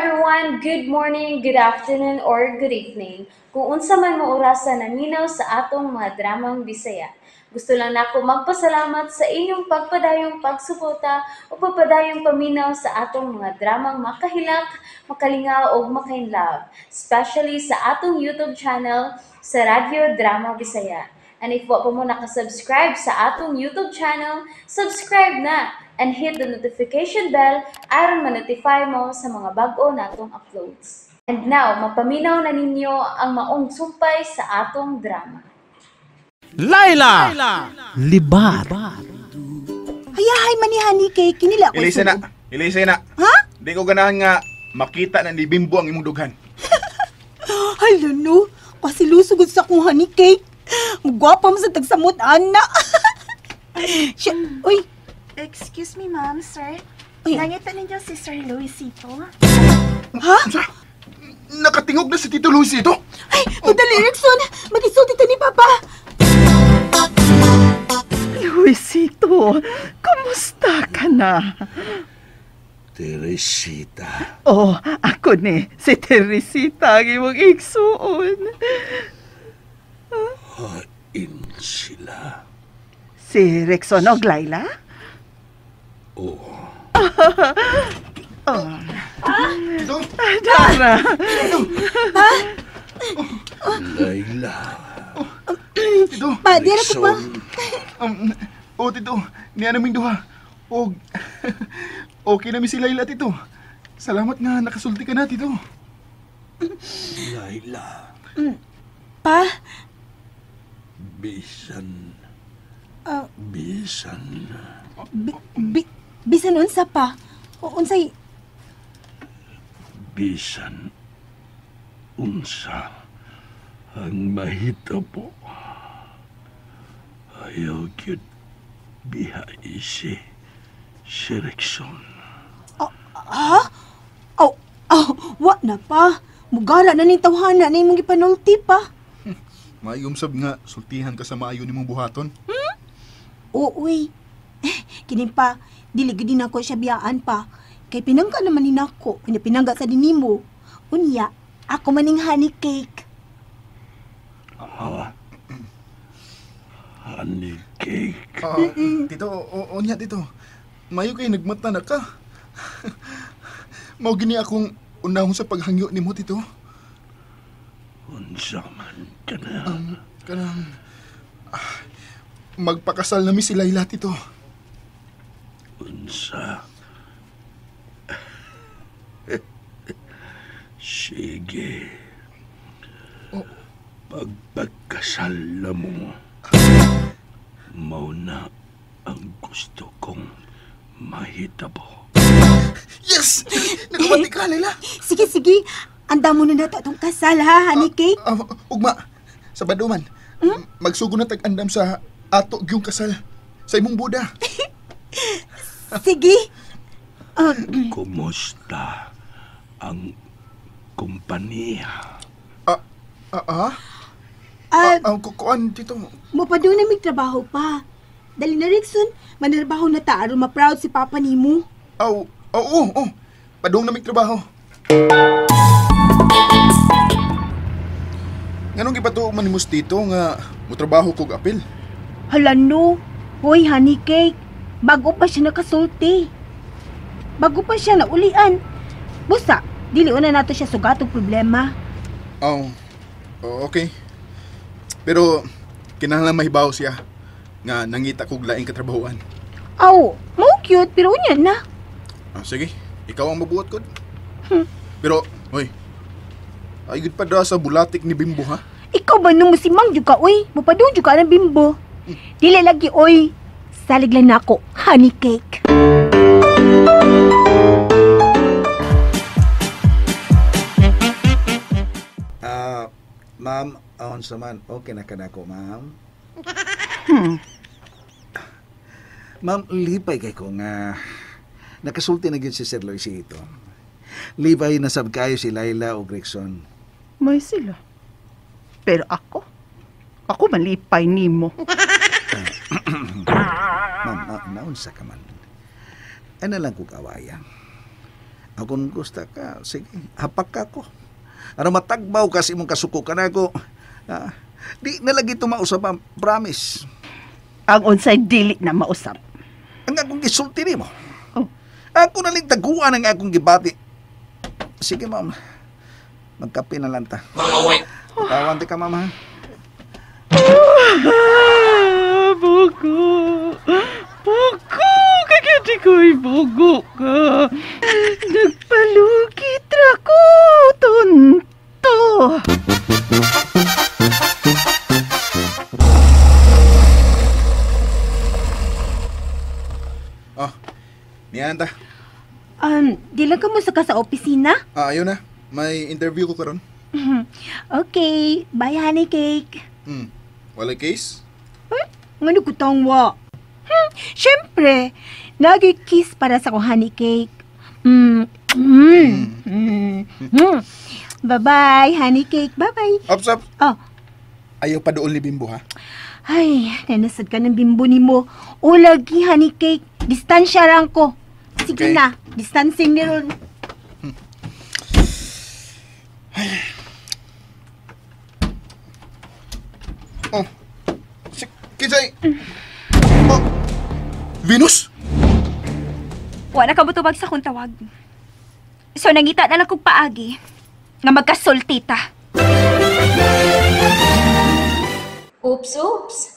everyone, good morning, good afternoon, or good evening. Kung unsa man mo orasan naminaw sa atong mga dramang Bisaya. Gusto lang nako magpasalamat sa inyong pagpadayong pagsuporta o pagpadayong paminaw sa atong mga dramang makahilak, makalingaw o makainlove, especially sa atong YouTube channel sa Radyo Drama Bisaya. And if wa pa mo nakasubscribe sa atong YouTube channel, subscribe na and hit the notification bell aron ma-notify mo sa mga bag-o natong uploads. And now, mapaminaw na ninyo ang maong sumpay sa atong drama. Laila! Libat! Hayahay manihan ni kay kinila ko. Ilisa na. Ha? Di ko ganahan nga makita na ni Bimbo ang imong dughan. Hala no, kasi lusugod sa kong honey cake. Magwapa mo sa tagsamot, ana. Siya, uy. Excuse me, ma'am, sir. Uy. Nangita ninyo si Sir Luisito. Ha? Nakatingog na si Tito Luisito. Ay, madali, Erickson. Mag-isulti ta ni Papa. Luisito, kumusta ka na? Teresita. Oh, ako ni, si Teresita ang imong igsuon. Hain sila. Si Rexon o Laila? Oo. Tito, Dara. Laila. Tito. Pa, di na po ba? Tito, niya naming duha. Okay na mi si Laila, Tito. Salamat nga nakasulti ka na, Tito. Laila. Pa? Bisan. Ah. Bisan. Bisan unsa pa? O unsay... Bisan. Unsa. Ang mahitabo. Ayaw gyud biha isi. Si Rexon. Ha? Wa na pa. Mugara na ning tawhana na imong gipanulti pa. Maayom sab nga, sultihan ka sa maayo nimong buhaton. Uy. Kinin pa, dili gid din ako siya biyaan pa. Kay pinangga naman ni nako, pinangga sa dinimo. Unya, ako maning honey cake. Honey cake. Tito, onya, Tito. Mayo kay nagmata na ka. Mao gini akong unahon sa paghangyo nimo, Tito. Unsa man ka na. Kanang magpakasal na mi si Laila, Tito. Unsa. Sige. Pagpagkasal na mo, mauna ang gusto kong mahitabo. Yes! Nagpati ka, Laila. Sige. Anda mo na nato itong kasal ha, honey cake. Ugma, sa baduman. Magsugo na tag-andam sa ato yung kasal. Sa imong buda. Sige. Kumusta ang kumpanya? Kukuan, Tito. Mapado na may trabaho pa. Dali na, Rickson. Manarbaho na ta aron ma-proud si Papa nimo. Oo. Padung na may trabaho. Nganong gipatuo man nimo Tito nga motrabaho kog apil? Hala no. Hoy, honey cake. Bago pa siya nakasulti. Bago pa siya naulian. Busa, dili una nato siya sugatong problema. Okay. Pero kinahanglan mahibaw siya nga nangita kog laing katrabahoan. Mau cute pero unya na. Sige, ikaw ang mabuhat ko. Pero, hoy, ay gud pa daw sa bulatik ni Bimbo, ha? Ikaw ba nung masimang jud ka, oy? Mupadung jud ka ng Bimbo. Dili lagi, oy. Salig lang na ako, honey cake. Ma'am, ahon sa man, okay na ka na ko, ma'am. Ma'am, lipay kay ko nga nakasulti na gyud si Sir Luisito. Lipay na sab kayo si Laila o Gregson. May sila. Pero ako malipay nimo. Ma'am, naunsa ka man. Ano lang kong kawayang. Kung gusto ka, sige, hapak ka ko. Ano matagbaw kasi mong kasuko ka na ako. Di na lagi tumausap ang promise. Ang unsay dili na mausap. Ang akong gisulti ni mo. Oh. Ako na lang taguan ang akong gibati. Sige, ma'am. Magkape na lang ta. Tawan ka, ma'am, ha? Bugo. Bugo. Kagiti ko'y bugo ka. Nagpalugit ra ko, tonto. Ah, niyan ta. Di lang ka mo sa opisina? Ayun na. May interview ko karon. Okay, bye honey cake. Walay case? Ngano ko tangwa? Syempre, nag-kiss para sa kong honey cake. Bye-bye, honey cake. Bye-bye. Ups. Oh, Ayaw pa doon ni Bimbo, ha? ay, nanasad ka ng bimbo ni mo. O, lagi, honey cake. Distansya lang ko. Sige Okay. na, distancing ni Ron. Oh. Kisay. Oh. Venus? Wala ka butubag sa kong tawag. So, nangita na lang kong paagi nga magkasulti ta. Oops.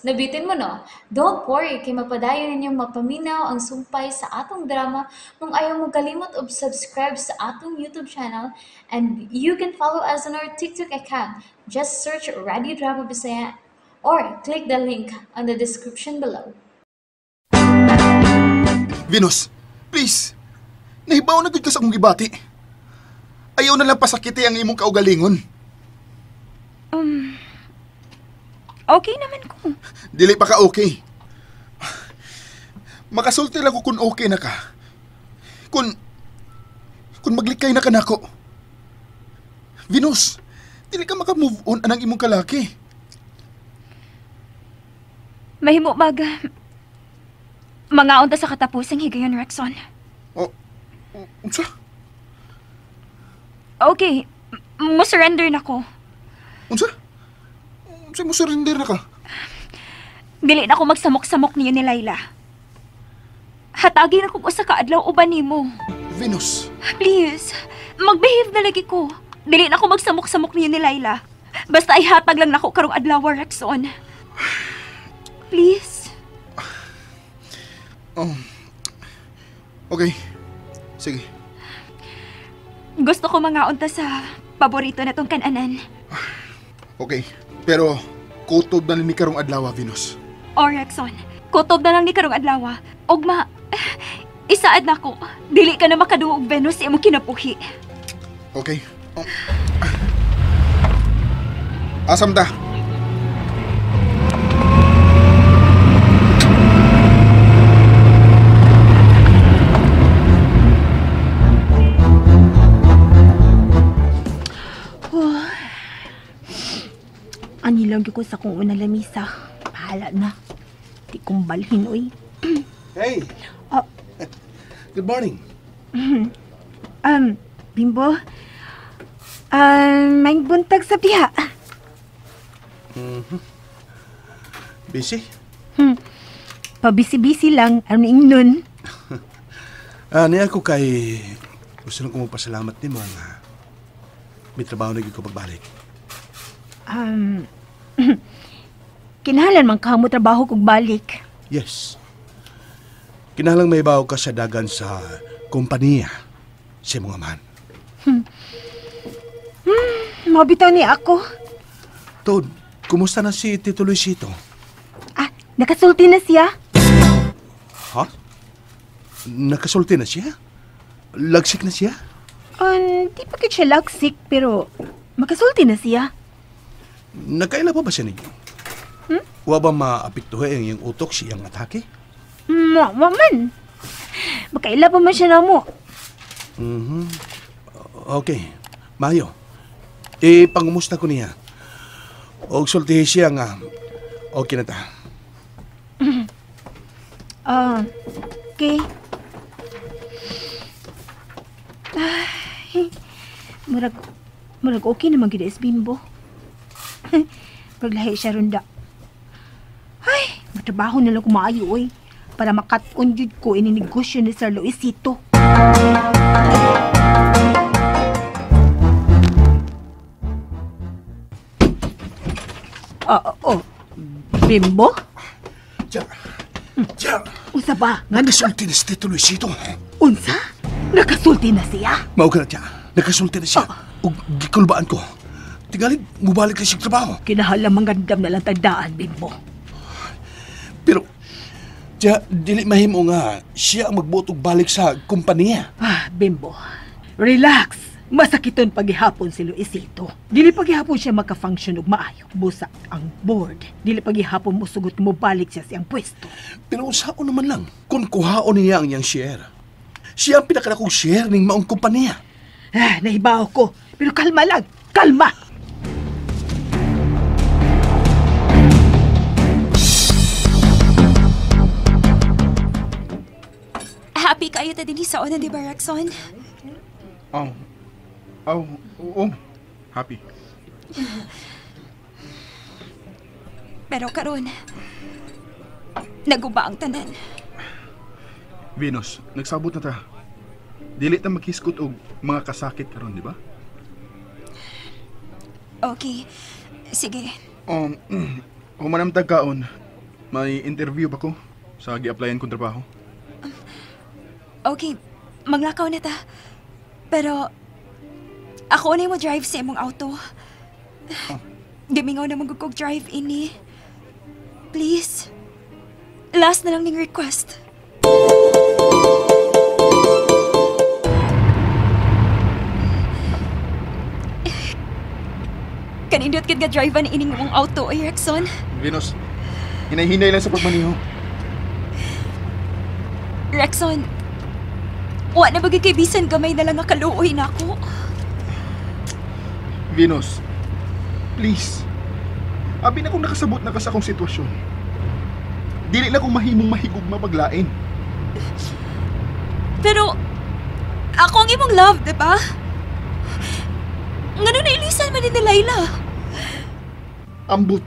Nabitin mo no? Don't worry, kay mapadayon ninyong mapaminaw ang sumpay sa atong drama kung ayaw mo kalimot og subscribe sa atong YouTube channel and you can follow us on our TikTok account. Just search Radio Drama Bisaya or click the link on the description below. Venus, please. Nahibaw na gud ka sa akong gibati. Ayaw na lang pasakiti ang imong kaugalingon. Okay naman ko. Dili pa ka okay. Makasulti lang ko kung okay na ka. Kung maglikay na ka nako. Venus, dili ka maka-move on anang imong kalaki. Mahimo baga. Mga unta sa katapusang higayon, Rexon. Unsa? Okay, mo surrender na ko. Unsa? Unsa mo surrender na ka? Dili na ako magsamok-samok niyo ni Layla. Hatagi na kong usa ka adlaw uban nimo. Venus, Please, magbehave na lagi ko. Dili na ako magsamok-samok niyo ni Layla. Basta ay hatag lang nako karong adlaw, Rexon. Please. okay. Sige. Gusto ko mga unta sa paborito na tong kananan. Okay. Pero, kutob na ni karong adlaw, Venus. O, Rexon, kutob na lang ni karong adlaw. Ugma, isaad na ko. Dili ka na makaduog, Venus, sa imong kinapuhi. Okay. Asam ta? Ani lang ko sa kong unang lamisa. Pahala na. Di kong balhin, oy. Hey! Ah. Good morning. Bimbo. May buntag sa diha. Busy? Pabisi-bisi lang, ano nun. Niya ako kay... Gusto lang ko magpasalamat ni mo nga may trabaho na ko pagbalik. Kinahanglan man ka mo trabaho kog balik. Yes. Kinahanglang may bawo ka sa dagan sa kompanya sa mga man. Mabitaw ni ako. Tod, kumusta na si Tito Luisito? Nakasulti na siya. Ha? Nakasulti na siya? Lagsik na siya? Di pa kit siya lagsik, pero makasulti na siya. Nakaila pa ba siya ninyo? Wa ba maapektuhe ang iyong utok siyang atake? Man. Makaila pa man siya na mo. Okay. Mayo. Pangumusta ko niya. Og sultihi siya nga. Okay na ta. Okay. Murag, murag okay naman gina is Bimbo. Paglahi siya ronda. Ay, matrabaho na lang kumaayo, oy. Para makat-on jud ko ininegosyo ni Sir Luisito. Bimbo? Tiya, tiya, Unsa ba? nakasulti na si Tito Luisito. Unsa? Nakasulti na siya? Mao ka na tiya, nakasulti na siya. Ug gikulbaan ko. Tingali, mubalik na siyang trabaho. Kinahalang manggandam na lang tandaan, Bimbo. Pero, tiya, dili mahimo nga siya ang magbutog balik sa kumpanya. Bimbo, relax. Masakiton paghihapon si Luisito. Dili paghihapon siya maka-function og maayo. Busa ang board. Dili paghihapon mo sugot mo balik siya siyang pwesto. Pero usaon naman lang, kung kuhaon niya ang iyang share. Siya ang pinakadakong share ning maong kumpanya. Nahibaw ko. Pero kalma lang. Kalma! Happy kayo ta din sa una, di ba, Rexon? Oo. Happy. Pero karon, naguba ang tanan. Venus, nagsabot na ta. Dili ta maghiskot og mga kasakit karon, di ba? Okay, sige. Humanam tagkaon, may interview ba ko sa gi-applyan kong trabaho? Okay, maglakaw na ta. Pero, ako na mo drive sa imong auto. Gimingaw na magugog drive ini. Please. Last na lang ning request. Kanindot kid nga drive ni ining mong auto, Erickson. Venus, hinay-hinay lang sa pagmaniho. Rexon, wa na bagay kay bisan gamay na lang nga kaluoy na ako. Venus, please. Abi na kung nakasabot na ka sa akong sitwasyon. Dili na kong mahimong mahigugma paglain. Pero, ako ang imong love, di ba? Ngano na ilisan man ni Layla? Ambot.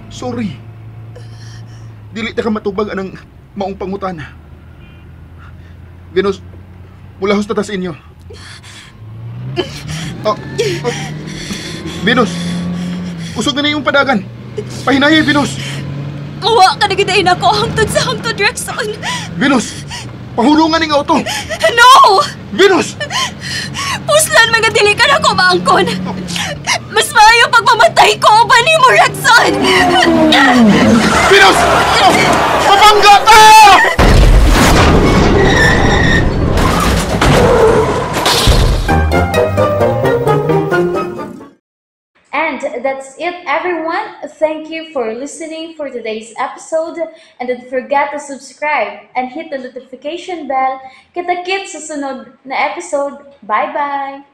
Sorry. Dili ta ka matubag anang maong pangutana. Venus, mula hosta ta sa inyo. Venus, usog na yung padagan. Pahinahi, Venus. Uwa ka na gidayin ako hangtod sa hangtod, Rexon. Venus, pahulungan ng auto. No! Venus! Puslan mga dili ka na ko maangkon. Mas maayo pagmamatay ko o ba ni mo, Rexon? Venus! Mabangga ka! And that's it, everyone. Thank you for listening for today's episode. And don't forget to subscribe and hit the notification bell. Kita-kits sa sunod na episode. Bye-bye!